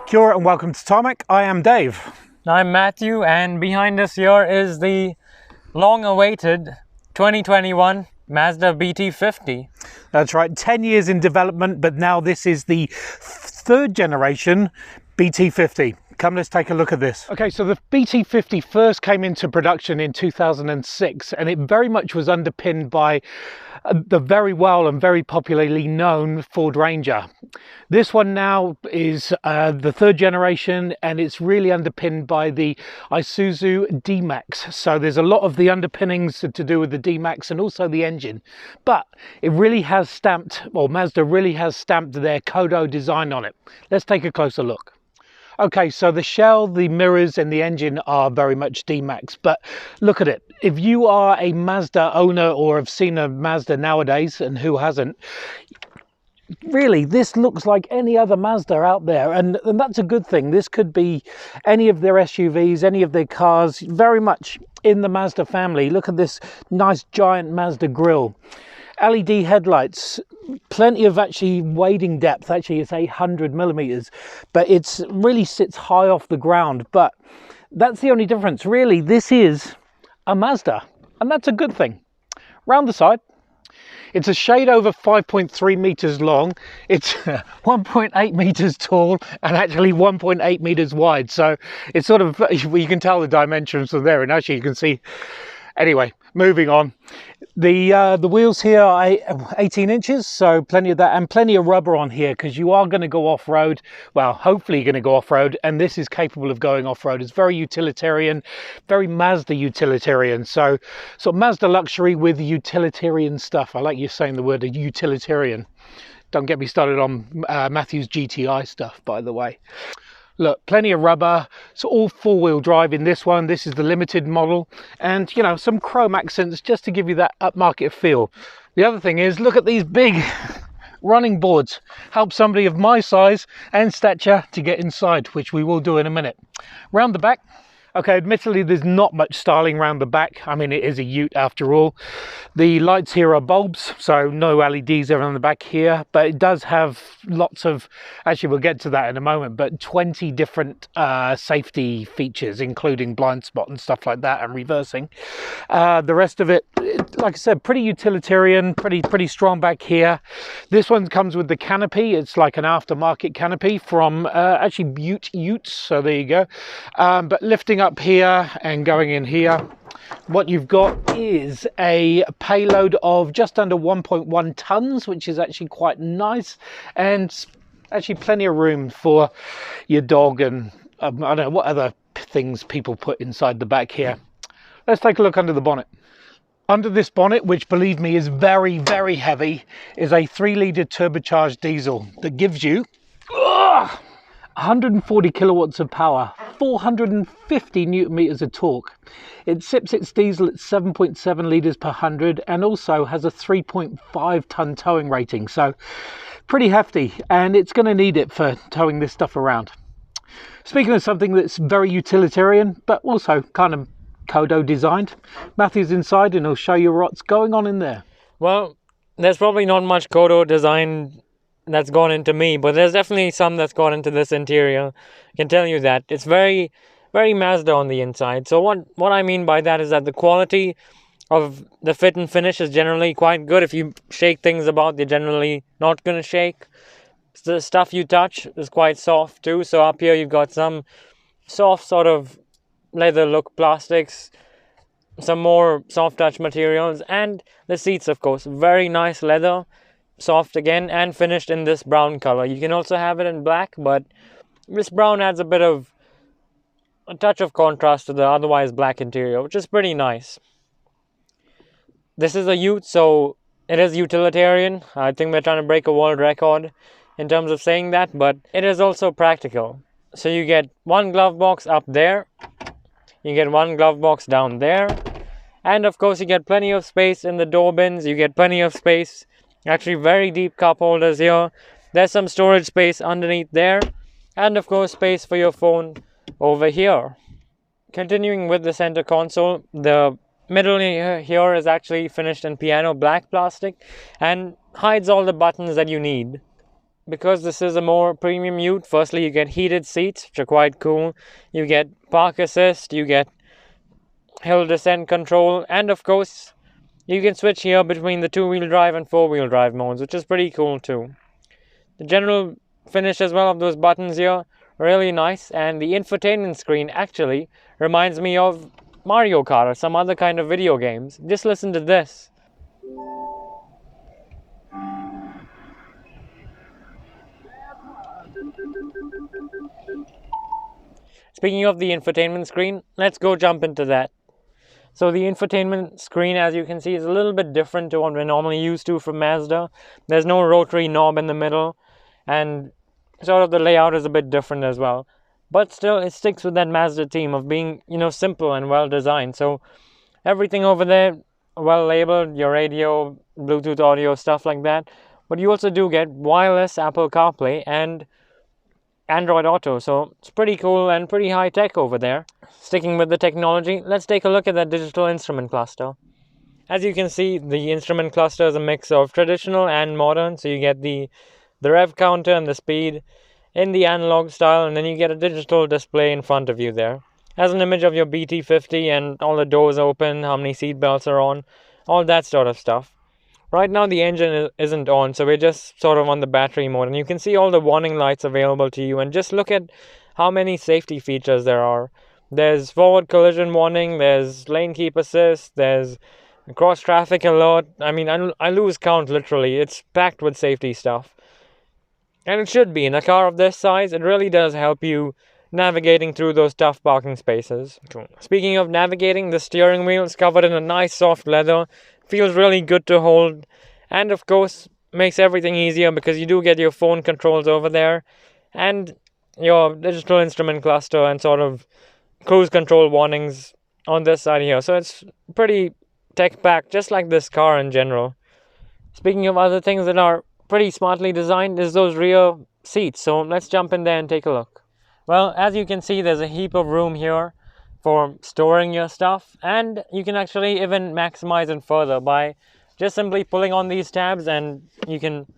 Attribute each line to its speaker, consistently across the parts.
Speaker 1: Kia ora and welcome to Tarmac. I am Dave.
Speaker 2: I'm Matthew, and behind us here is the long-awaited 2021 Mazda BT-50.
Speaker 1: That's right, 10 years in development, but now this is the third generation BT-50. Come, let's take a look at this. Okay, so the BT-50 first came into production in 2006, and it very much was underpinned by the very well and very popularly known Ford Ranger. This one now is the third generation, and it's really underpinned by the Isuzu D-Max. So there's a lot of the underpinnings to do with the D-Max and also the engine. But it really has stamped, or Mazda really has stamped their Kodo design on it. Let's take a closer look. Okay, so the shell, the mirrors and the engine are very much D-Max, but look at it. If you are a Mazda owner or have seen a Mazda nowadays, and who hasn't, really, this looks like any other Mazda out there, and that's a good thing. This could be any of their SUVs, any of their cars, very much in the Mazda family. Look at this nice giant Mazda grille. LED headlights, plenty of actually wading depth. Actually, it's 800 millimeters, but it's really sits high off the ground. But that's the only difference, really. This is a Mazda, and that's a good thing. Round the side, it's a shade over 5.3 meters long. It's 1.8 meters tall and actually 1.8 meters wide. So it's sort of, you can tell the dimensions are there, and actually you can see. Anyway, moving on. The wheels here are 18 inches, so plenty of that, and plenty of rubber on here because you are going to go off-road. Well, hopefully you're going to go off-road, and this is capable of going off-road. It's very utilitarian, very Mazda utilitarian. So Mazda luxury with utilitarian stuff. I like you saying the word utilitarian. Don't get me started on Matthew's GTI stuff, by the way. Look, plenty of rubber. It's all four-wheel drive in this one. This is the limited model, and you know, some chrome accents just to give you that upmarket feel. The other thing is, look at these big running boards. Help somebody of my size and stature to get inside, which we will do in a minute. Round the back. Okay, admittedly, there's not much styling around the back. I mean, it is a Ute after all. The lights here are bulbs, so no LEDs around the back here, but it does have lots of, actually we'll get to that in a moment, but 20 different safety features, including blind spot and stuff like that, and reversing. The rest of it, like I said, pretty utilitarian, pretty strong back here. This one comes with the canopy. It's like an aftermarket canopy from actually Utes, so there you go. But lifting up here and going in here, what you've got is a payload of just under 1.1 tons, which is actually quite nice, and actually plenty of room for your dog and I don't know what other things people put inside the back here. Let's take a look under the bonnet. Under this bonnet, which believe me is very, very heavy, is a 3-litre turbocharged diesel that gives you 140 kilowatts of power, 450 newton meters of torque. It sips its diesel at 7.7 litres per 100 and also has a 3.5 ton towing rating. So pretty hefty, and it's going to need it for towing this stuff around. Speaking of something that's very utilitarian, but also kind of Kodo designed, Matthew's inside and he'll show you what's going on in there.
Speaker 2: Well, there's probably not much Kodo design that's gone into me, but there's definitely some that's gone into this interior. I can tell you that. It's very, very Mazda on the inside. So what I mean by that is that the quality of the fit and finish is generally quite good. If you shake things about, they're generally not going to shake. The stuff you touch is quite soft too. So up here you've got some soft sort of leather look plastics, some more soft touch materials, and the seats, of course, very nice leather, soft again, and finished in this brown color. You can also have it in black, but this brown adds a touch of contrast to the otherwise black interior, which is pretty nice. This is a Ute, so it is utilitarian. I think we're trying to break a world record in terms of saying that, but it is also practical. So you get one glove box up there, you get one glove box down there, and of course you get plenty of space in the door bins. You get plenty of space, actually very deep cup holders here. There's some storage space underneath there, and of course space for your phone over here. Continuing with the center console, the middle here is actually finished in piano black plastic and hides all the buttons that you need. because this is a more premium Ute, firstly you get heated seats, which are quite cool. You get park assist, you get hill descent control, and of course you can switch here between the 2-wheel drive and 4-wheel drive modes, which is pretty cool too. The general finish as well of those buttons here, really nice, and the infotainment screen actually reminds me of Mario Kart or some other kind of video games. Just listen to this. Speaking of the infotainment screen, let's go jump into that. So the infotainment screen, as you can see, is a little bit different to what we're normally used to from Mazda. There's no rotary knob in the middle, and sort of the layout is a bit different as well. But still, it sticks with that Mazda theme of being, simple and well designed. So everything over there, well labeled, your radio, Bluetooth audio, stuff like that. But you also do get wireless Apple CarPlay and Android Auto, so it's pretty cool and pretty high tech over there. Sticking with the technology, let's take a look at that digital instrument cluster. As you can see, the instrument cluster is a mix of traditional and modern, so you get the rev counter and the speed in the analog style, and then you get a digital display in front of you there. Has an image of your BT-50 and all the doors open, how many seat belts are on, all that sort of stuff. Right now the engine isn't on, so we're just sort of on the battery mode, and you can see all the warning lights available to you, and just look at how many safety features there are. There's forward collision warning, there's lane keep assist, there's cross traffic alert. I mean, I lose count literally. It's packed with safety stuff. And it should be. In a car of this size, it really does help you navigating through those tough parking spaces. Cool. Speaking of navigating, the steering wheel is covered in a nice soft leather. Feels really good to hold, and of course makes everything easier because you do get your phone controls over there and your digital instrument cluster and sort of cruise control warnings on this side here. So it's pretty tech packed, just like this car in general. Speaking of other things that are pretty smartly designed is those rear seats, so let's jump in there and take a look. Well, as you can see, there's a heap of room here for storing your stuff, and you can actually even maximize it further by just simply pulling on these tabs, and you can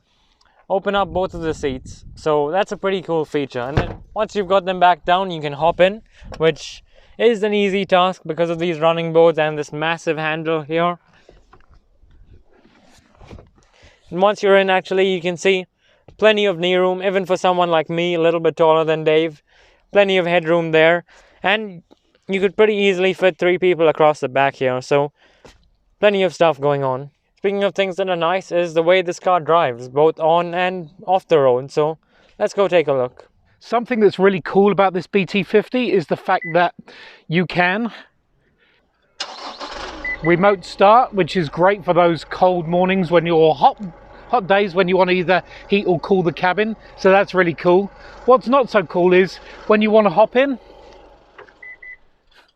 Speaker 2: open up both of the seats. So that's a pretty cool feature. And then once you've got them back down, you can hop in, which is an easy task because of these running boards and this massive handle here. And once you're in, actually, you can see plenty of knee room, even for someone like me, a little bit taller than Dave. Plenty of headroom there, and you could pretty easily fit 3 people across the back here, so plenty of stuff going on. Speaking of things that are nice is the way this car drives, both on and off the road, so let's go take a look.
Speaker 1: Something that's really cool about this BT-50 is the fact that you can remote start, which is great for those cold mornings when you're hot days when you want to either heat or cool the cabin, so that's really cool. What's not so cool is when you want to hop in,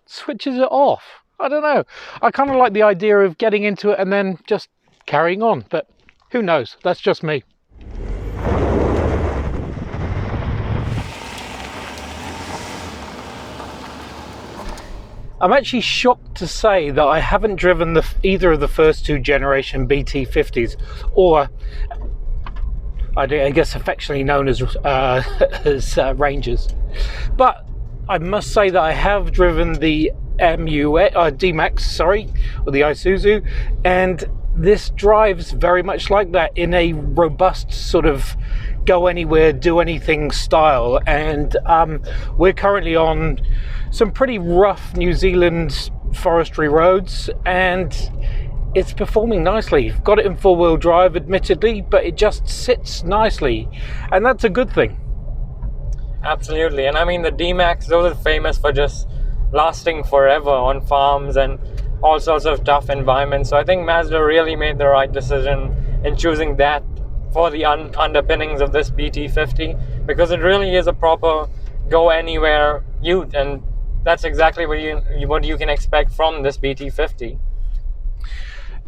Speaker 1: switches it off. I don't know, I kind of like the idea of getting into it and then just carrying on, but who knows, that's just me. I'm actually shocked to say that I haven't driven either of the first 2 generation BT-50s, or I guess affectionately known as Rangers. But I must say that I have driven the D-Max, or the Isuzu, and this drives very much like that in a robust sort of go anywhere, do anything style. And we're currently on some pretty rough New Zealand forestry roads, and it's performing nicely. Got it in 4-wheel drive, admittedly, but it just sits nicely, and that's a good thing.
Speaker 2: Absolutely. And I mean, the D-Max, those are famous for just lasting forever on farms and all sorts of tough environments. So I think Mazda really made the right decision in choosing that for the underpinnings of this BT-50, because it really is a proper go anywhere Ute, and that's exactly what you can expect from this BT-50.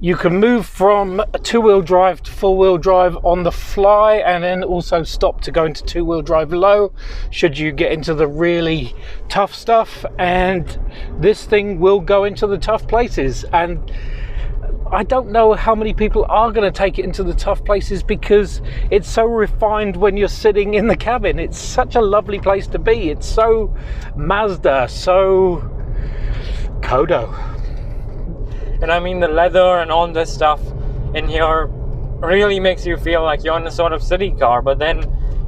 Speaker 1: You can move from a 2-wheel drive to 4-wheel drive on the fly, and then also stop to go into 2-wheel drive low should you get into the really tough stuff, and this thing will go into the tough places. And I don't know how many people are going to take it into the tough places, because it's so refined when you're sitting in the cabin. It's such a lovely place to be. It's so Mazda, so Kodo.
Speaker 2: And I mean, the leather and all this stuff in here really makes you feel like you're in a sort of city car, but then,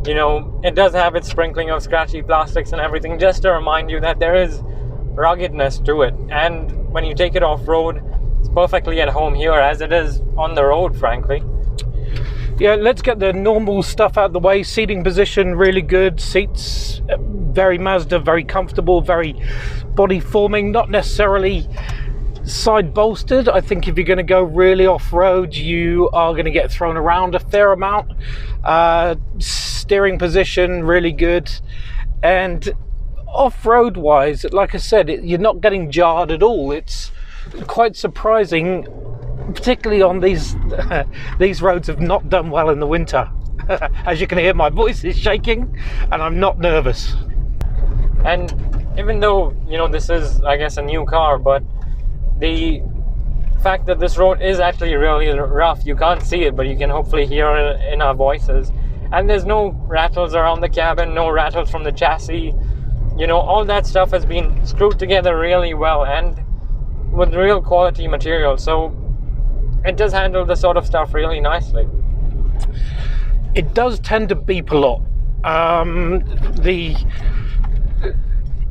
Speaker 2: you know, it does have its sprinkling of scratchy plastics and everything, just to remind you that there is ruggedness to it. And when you take it off-road, it's perfectly at home here, as it is on the road, frankly.
Speaker 1: Yeah, let's get the normal stuff out of the way. Seating position, really good. Seats, very Mazda, very comfortable, very body forming, not necessarily side bolstered. I think if you're going to go really off-road, you are going to get thrown around a fair amount. Steering position, really good. And off-road wise, like I said, you're not getting jarred at all. It's quite surprising, particularly on these these roads have not done well in the winter. As you can hear, my voice is shaking and I'm not nervous.
Speaker 2: And even though, you know, this is, I guess, a new car, but the fact that this road is actually really rough, you can't see it, but you can hopefully hear it in our voices. And there's no rattles around the cabin, no rattles from the chassis. You know, all that stuff has been screwed together really well and with real quality material. So it does handle this sort of stuff really nicely.
Speaker 1: It does tend to beep a lot.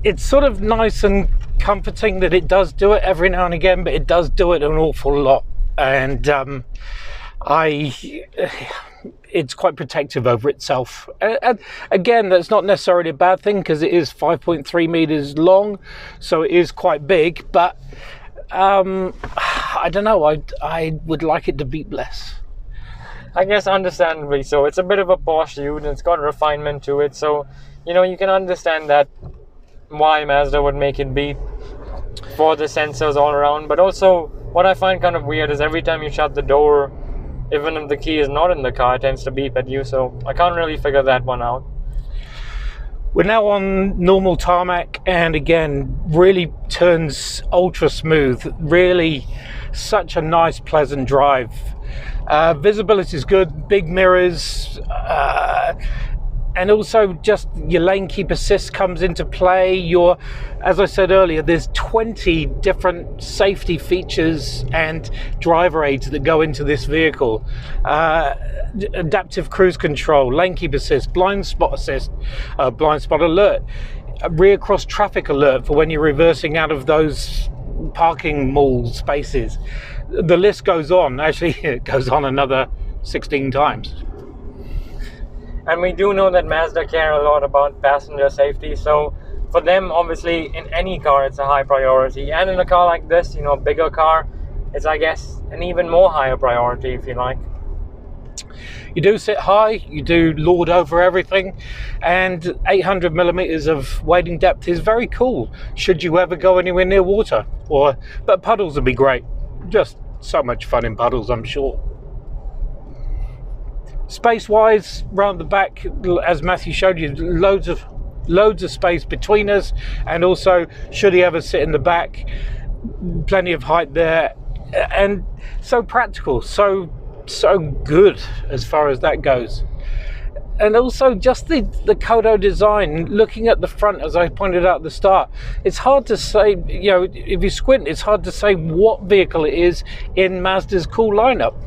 Speaker 1: It's sort of nice and comforting that it does do it every now and again, but it does do it an awful lot. And it's quite protective over itself. And again, that's not necessarily a bad thing, because it is 5.3 meters long, so it is quite big, but I don't know, I would like it to beep less.
Speaker 2: I guess understandably so. It's a bit of a Porsche Ute, and it's got refinement to it, so, you know, you can understand that why Mazda would make it beep for the sensors all around. But also, what I find kind of weird is every time you shut the door, even if the key is not in the car, it tends to beep at you, so I can't really figure that one out.
Speaker 1: We're now on normal tarmac, and again, really turns ultra smooth. Really such a nice, pleasant drive. Visibility is good, big mirrors, and also just your lane keep assist comes into play. As I said earlier, there's 20 different safety features and driver aids that go into this vehicle. Adaptive cruise control, lane keep assist, blind spot assist, blind spot alert, rear cross traffic alert for when you're reversing out of those parking mall spaces. The list goes on. Actually, it goes on another 16 times.
Speaker 2: And we do know that Mazda care a lot about passenger safety, so for them, obviously, in any car, it's a high priority. And in a car like this, you know, a bigger car, it's, I guess, an even more higher priority, if you like.
Speaker 1: You do sit high, you do lord over everything, and 800 millimeters of wading depth is very cool, should you ever go anywhere near water. But puddles would be great. Just so much fun in puddles, I'm sure. Space-wise, round the back, as Matthew showed you, loads of space between us, and also, should he ever sit in the back, plenty of height there, and so practical, so good as far as that goes. And also just the Kodo design, looking at the front, as I pointed out at the start, it's hard to say, you know, if you squint, it's hard to say what vehicle it is in Mazda's cool lineup.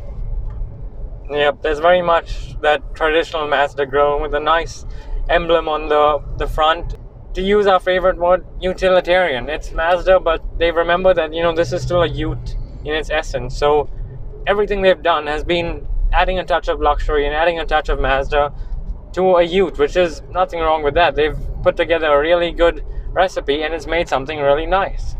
Speaker 2: Yep, there's very much that traditional Mazda grille with a nice emblem on the front. To use our favorite word, utilitarian. It's Mazda, but they remember that, you know, this is still a Ute in its essence. So everything they've done has been adding a touch of luxury and adding a touch of Mazda to a Ute, which is nothing wrong with that. They've put together a really good recipe and it's made something really nice.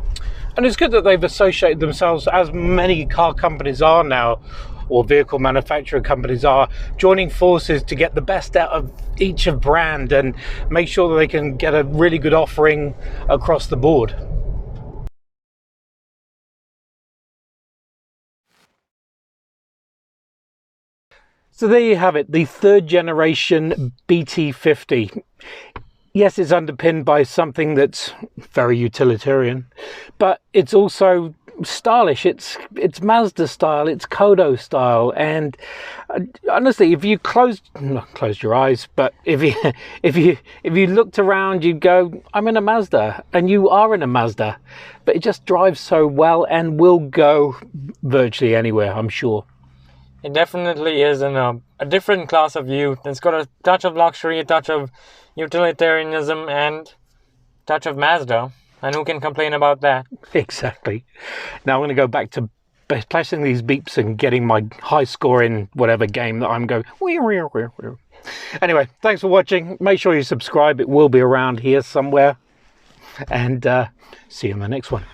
Speaker 1: And it's good that they've associated themselves, as many car companies are now, or vehicle manufacturer companies are, joining forces to get the best out of each of brand and make sure that they can get a really good offering across the board. So there you have it, the third generation BT-50. Yes, it's underpinned by something that's very utilitarian, but it's also stylish. It's Mazda style, it's Kodo style, and honestly, if you not closed your eyes, but if you if you looked around, you'd go, I'm in a Mazda, and you are in a Mazda, but it just drives so well and will go virtually anywhere, I'm sure.
Speaker 2: It definitely is in a different class of youth. It's got a touch of luxury, a touch of utilitarianism, and a touch of Mazda. And who can complain about that?
Speaker 1: Exactly. Now I'm going to go back to pressing these beeps and getting my high score in whatever game that I'm going. Anyway, thanks for watching. Make sure you subscribe. It will be around here somewhere. And see you in the next one.